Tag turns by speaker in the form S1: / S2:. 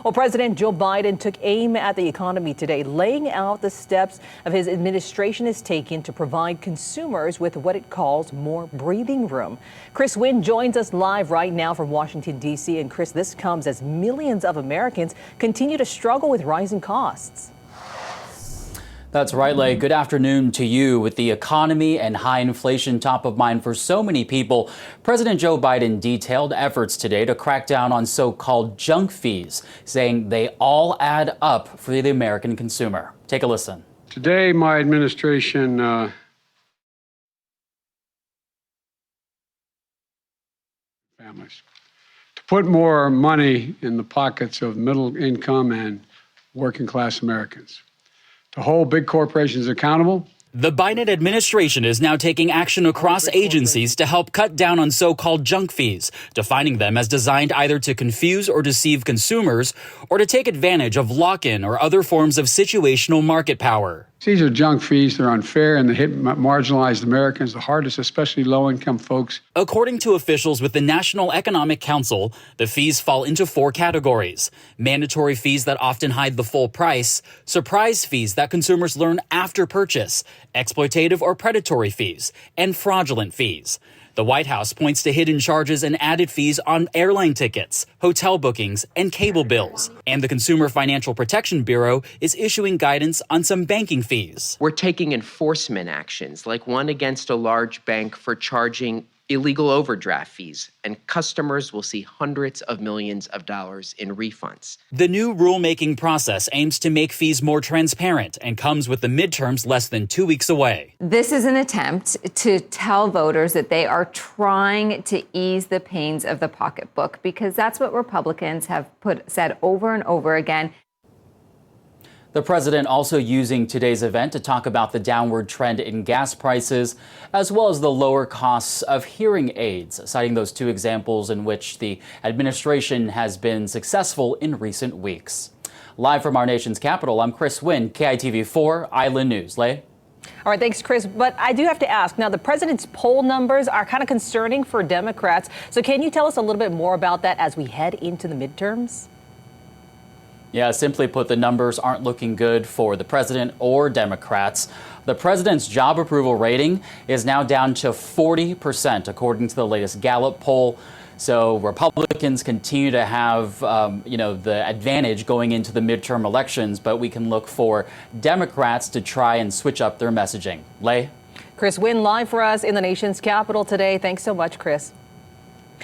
S1: Well, President Joe Biden took aim at the economy today, laying out the steps of his administration is taking to provide consumers with what it calls more breathing room. Chris Wynn joins us live right now from Washington, D.C. And Chris, this comes as millions of Americans continue to struggle with rising costs.
S2: That's right, Leigh. Good afternoon to you. With the economy and high inflation top of mind for so many people, President Joe Biden detailed efforts today to crack down on so-called junk fees, saying they all add up for the American consumer. Take a listen.
S3: Today, my administration families to put more money in the pockets of middle income and working class Americans, to hold big corporations accountable.
S2: The Biden administration is now taking action across agencies to help cut down on so-called junk fees, defining them as designed either to confuse or deceive consumers or to take advantage of lock-in or other forms of situational market power.
S3: These are junk fees. They're unfair and they hit marginalized Americans the hardest, especially low-income folks.
S2: According to officials with the National Economic Council, the fees fall into 4 categories: mandatory fees that often hide the full price, surprise fees that consumers learn after purchase, exploitative or predatory fees, and fraudulent fees. The White House points to hidden charges and added fees on airline tickets, hotel bookings, and cable bills. And the Consumer Financial Protection Bureau is issuing guidance on some banking fees.
S4: We're taking enforcement actions, like one against a large bank for charging illegal overdraft fees, and customers will see hundreds of millions of dollars in refunds.
S2: The new rulemaking process aims to make fees more transparent and comes with the midterms less than 2 weeks away.
S5: This is an attempt to tell voters that they are trying to ease the pains of the pocketbook, because that's what Republicans have said over and over again.
S2: The president also using today's event to talk about the downward trend in gas prices, as well as the lower costs of hearing aids, citing those 2 examples in which the administration has been successful in recent weeks. Live from our nation's capital, I'm Chris Wynn, KITV4 Island News. Leigh?
S1: All right, thanks, Chris. But I do have to ask, now the president's poll numbers are kind of concerning for Democrats. So can you tell us a little bit more about that as we head into the midterms?
S2: Yeah, simply put, the numbers aren't looking good for the president or Democrats. The president's job approval rating is now down to 40%, according to the latest Gallup poll. So Republicans continue to have, the advantage going into the midterm elections, but we can look for Democrats to try and switch up their messaging. Leigh?
S1: Chris Wynn live for us in the nation's capital today. Thanks so much, Chris.